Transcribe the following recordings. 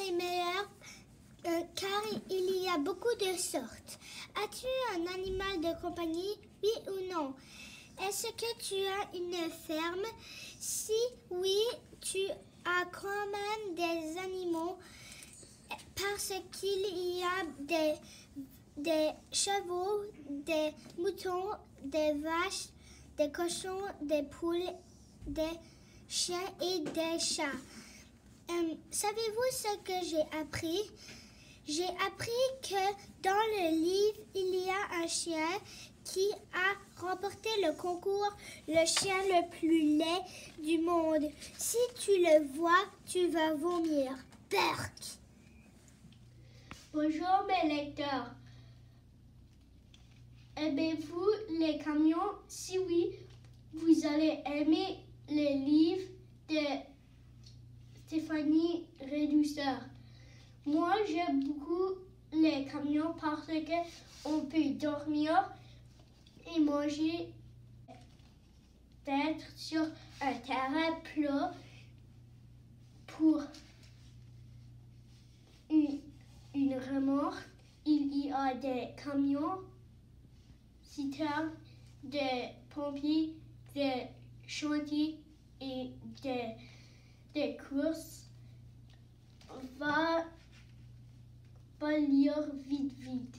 les meilleurs car il y a beaucoup de sortes. As-tu un animal de compagnie, oui ou non? Est-ce que tu as une ferme? Si oui, tu as quand même des animaux parce qu'il y a des chevaux, des moutons, des vaches, des cochons, des poules, des chiens et des chats. Savez-vous ce que j'ai appris? J'ai appris que dans le livre, il y a un chien qui a remporté le concours le chien le plus laid du monde. Si tu le vois, tu vas vomir. Berk! Bonjour mes lecteurs. Aimez-vous les camions? Si oui, vous allez aimer le livre de Stéphanie Réducer. Moi, j'aime beaucoup les camions parce qu'on peut dormir et manger d'être sur un terrain plat pour une remorque. Il y a des camions, citernes, des pompiers, des chantiers et des courses. Va lire vite.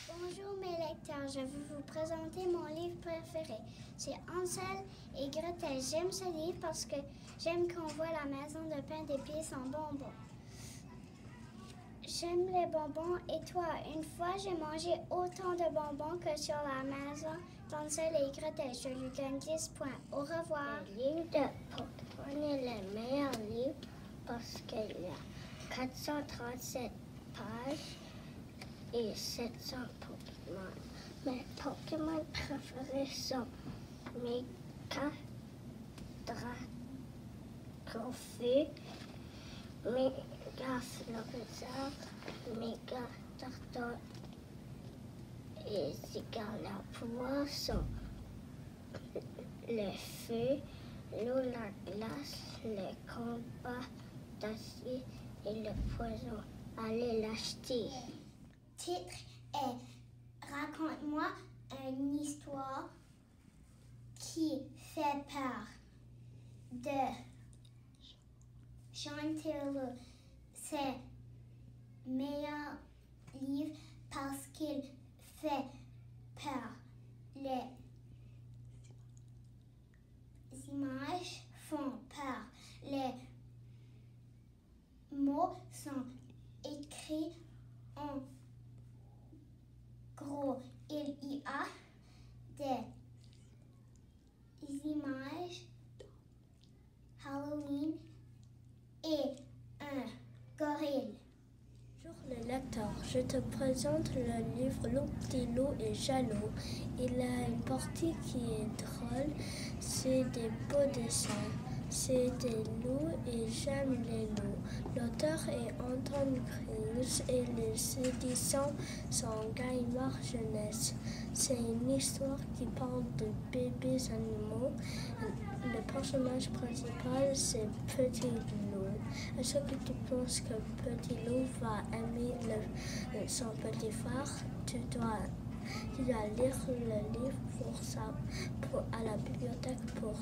Bonjour mes lecteurs, je vais vous présenter mon livre préféré. C'est Hansel et Gretel. J'aime ce livre parce que j'aime qu'on voit la maison de pain d'épices en bonbons. J'aime les bonbons et toi, une fois j'ai mangé autant de bonbons que sur la maison d'Hansel et Gretel. Je lui donne 10 points. Au revoir. Le livre de Pokémon est le meilleur livre parce qu'il y a 437 pages et 700 Pokémon. Mes Pokémon préférés sont Mega Dragofeu, Mega Florizel, Mega Tartan et Zigarapua sont le feu, l'eau, la glace, les combats d'acier et le poison. Allez l'acheter. Titre est Raconte-moi une histoire qui fait peur de Sean Taylor. C'est meilleur livre parce qu'il fait peur. Les images font peur. Les mots sont écrits en gros. Il y a des images Halloween et un gorille. Bonjour les lecteurs, je te présente le livre Le Petit Loup est jaloux. Il a une partie qui est drôle, c'est des beaux dessins. C'est des loups et j'aime les loups. L'auteur est Anton Kruse et les éditions sont Gallimard Jeunesse. C'est une histoire qui parle de bébés animaux. Le personnage principal, c'est Petit Loup. Est-ce que tu penses que Petit Loup va aimer son petit frère? Tu dois lire le livre à la bibliothèque pour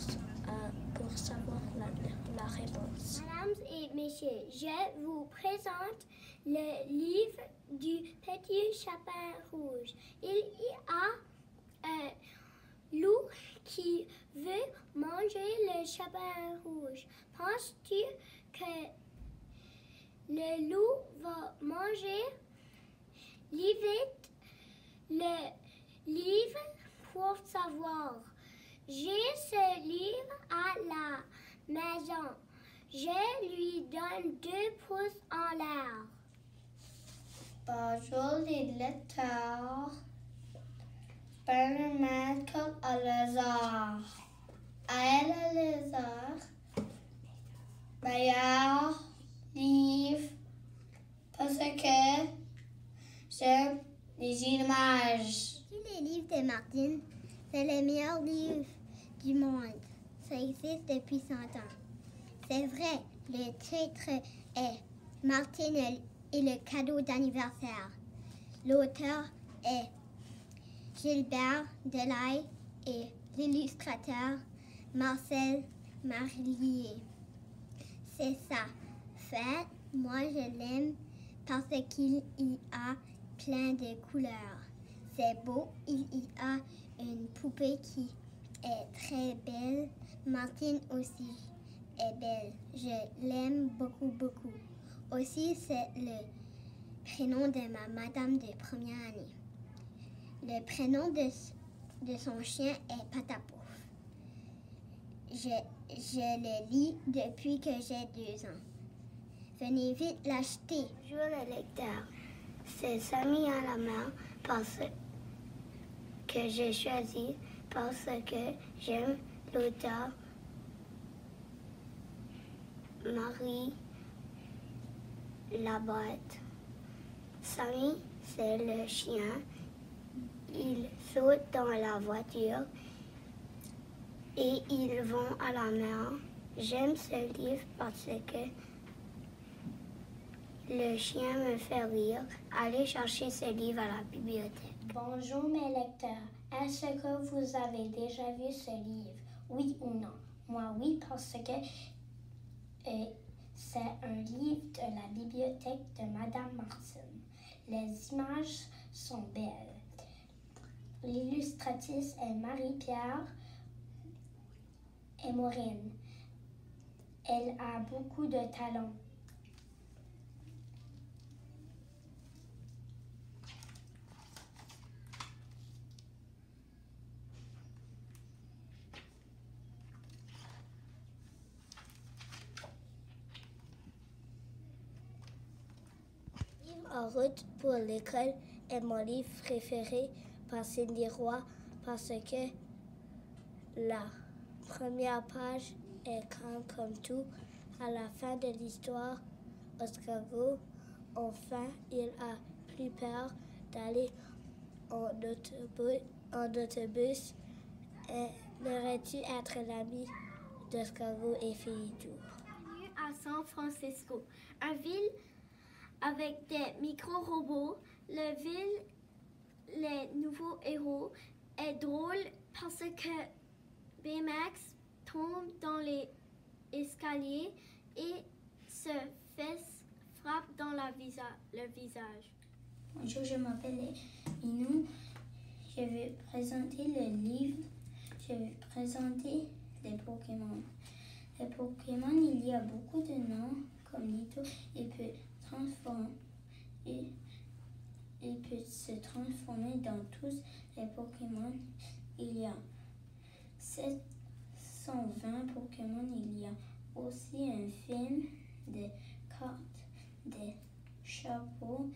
savoir la réponse. Mesdames et messieurs, je vous présente le livre du Petit Chapin Rouge. Il y a un loup qui veut manger le chapin rouge. Penses-tu que le loup va manger? Lis vite le livre pour savoir. J'ai ce livre à la maison. Je lui donne 2 pouces en l'air. Bonjour les lecteurs. Spider-Man comme un lézard. Elle est lézard. Meilleur livre parce que j'aime les images. Les livres de Martine, c'est le meilleur livre du monde. Ça existe depuis 100 ans. C'est vrai, le titre est Martine est le cadeau d'anniversaire. L'auteur est Gilbert Delaye et l'illustrateur Marcel Marlier. C'est sa fête. Moi, je l'aime parce qu'il y a plein de couleurs. C'est beau. Il y a une poupée qui est très belle. Martine aussi est belle. Je l'aime beaucoup, beaucoup. Aussi, c'est le prénom de ma madame de première année. Le prénom de son chien est Patapouf. Je le lis depuis que j'ai 2 ans. Venez vite l'acheter. Bonjour le lecteur. C'est Samy à la main parce que j'ai choisi, parce que j'aime l'auteur Marie Labotte. Samy, c'est le chien. Il saute dans la voiture et ils vont à la mer. J'aime ce livre parce que le chien me fait rire. Allez chercher ce livre à la bibliothèque. Bonjour mes lecteurs. Est-ce que vous avez déjà vu ce livre? Oui ou non? Moi oui, parce que c'est un livre de la bibliothèque de Madame Martine. Les images sont belles. L'illustratrice est Marie-Pierre et Maureen. Elle a beaucoup de talent. En route pour l'école est mon livre préféré par Cindy Roy parce que la première page est calme comme tout. À la fin de l'histoire, Oscargo, enfin, il a plus peur d'aller en autobus. Aimerais-tu être l'ami d'Oscargo et Félito? Bienvenue à San Francisco, une ville avec des micro-robots. Les nouveaux héros, est drôle parce que Baymax tombe dans les escaliers et se fait frappe dans le visage. Bonjour, je m'appelle Minou. Je vais présenter le livre. Je vais présenter les Pokémon. Les Pokémon, il y a beaucoup de noms comme Lito. Il peut se transformer dans tous les Pokémon. Il y a 720 Pokémon. Il y a aussi un film, des cartes, des chapeaux,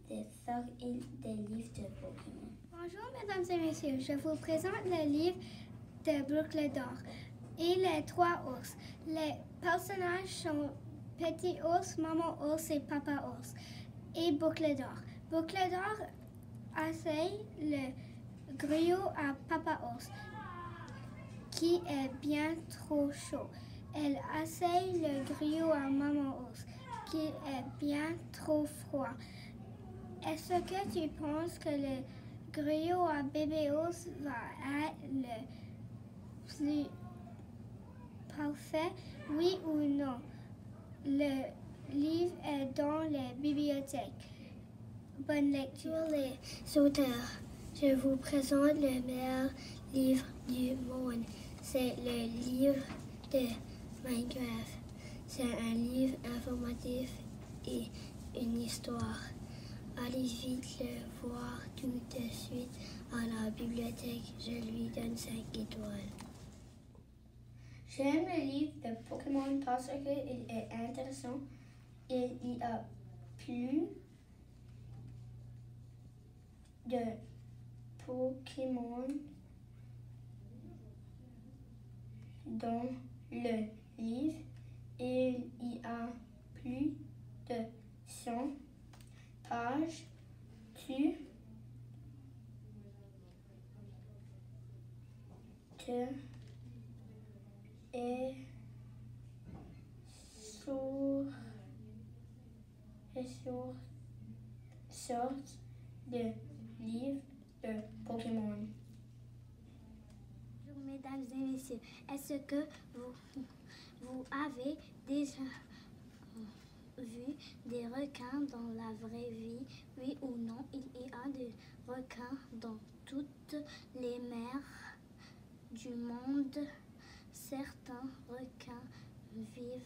des sacs et des livres de Pokémon. Bonjour mesdames et messieurs, je vous présente le livre de Boucle d'or et les 3 ours. Les personnages sont Petit ours, Maman ours et Papa ours et Boucle d'or. Boucle d'or essaye le griot à Papa ours qui est bien trop chaud. Elle essaye le griot à Maman ours qui est bien trop froid. Est-ce que tu penses que le griot à bébé ours va être le plus parfait, oui ou non? Le livre est dans les bibliothèques. Bonne lecture. Les auteurs, je vous présente le meilleur livre du monde. C'est le livre de Minecraft. C'est un livre informatif et une histoire. Allez vite le voir tout de suite à la bibliothèque. Je lui donne 5 étoiles. J'aime le livre de Pokémon parce qu'il est intéressant. Il y a plus de Pokémon dans le livre. Il y a plus de 100 pages. Tu te es sur sortes de livres de Pokémon. Bonjour mesdames et messieurs, est-ce que vous avez déjà vu des requins dans la vraie vie? Oui ou non, il y a des requins dans toutes les mers du monde. Certains requins vivent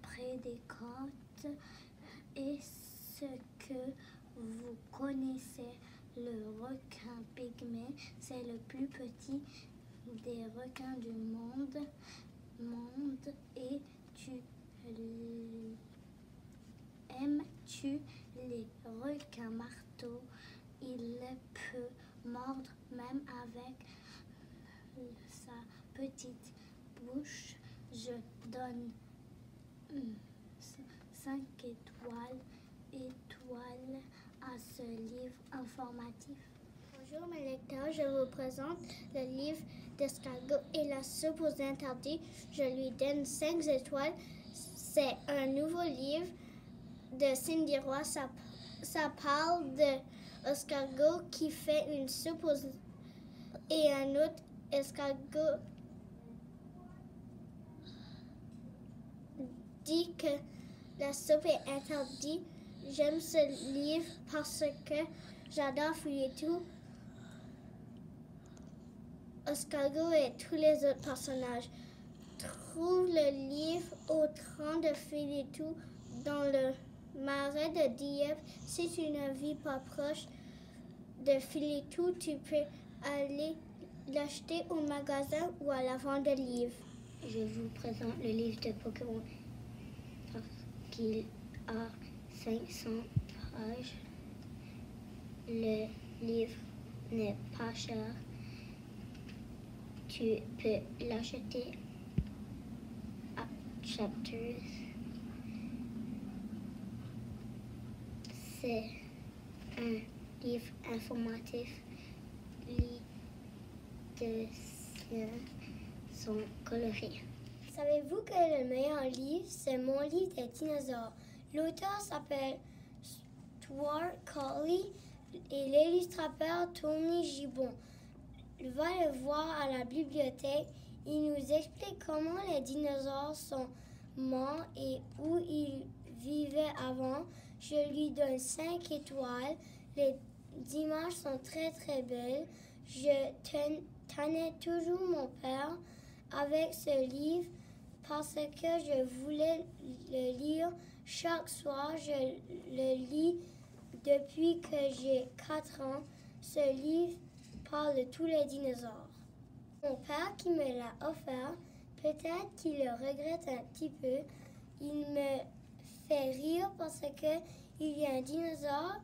près des côtes. Est-ce que vous connaissez le requin pygmée? C'est le plus petit des requins du monde. Et aimes-tu les requins marteaux? Il peut mordre même avec sa petite bouche. Je donne 5 étoiles à ce livre informatif. Bonjour mes lecteurs, je vous présente le livre d'Escargot et la soupe aux interdits. Je lui donne 5 étoiles. C'est un nouveau livre de Cindy Roy. Ça parle d'escargot qui fait une soupe et un autre escargot dit que la soupe est interdite. J'aime ce livre parce que j'adore fouiller tout. Escargot et tous les autres personnages. Trouve le livre au train de fouiller tout dans le marais de Dieppe. Si tu ne vis pas proche de Filetou, tu peux aller l'acheter au magasin ou à la vente de livres. Je vous présente le livre de Pokémon parce qu'il a 500 pages. Le livre n'est pas cher. Tu peux l'acheter à Chapters. C'est un livre informatif. Les dessins sont colorés. Savez-vous que le meilleur livre, c'est Mon livre des dinosaures? L'auteur s'appelle Stuart Colley et l'illustrateur Tony Gibbon. Va le voir à la bibliothèque. Il nous explique comment les dinosaures sont morts et où ils vivaient avant. Je lui donne 5 étoiles. Les images sont très très belles. Je tenais toujours mon père avec ce livre parce que je voulais le lire chaque soir. Je le lis depuis que j'ai 4 ans. Ce livre parle de tous les dinosaures. Mon père qui me l'a offert, peut-être qu'il le regrette un petit peu. Il me fait rire parce que il y a un dinosaure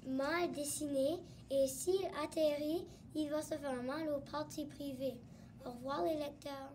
mal dessiné et s'il atterrit, il va se faire mal aux parties privées. Au revoir les lecteurs.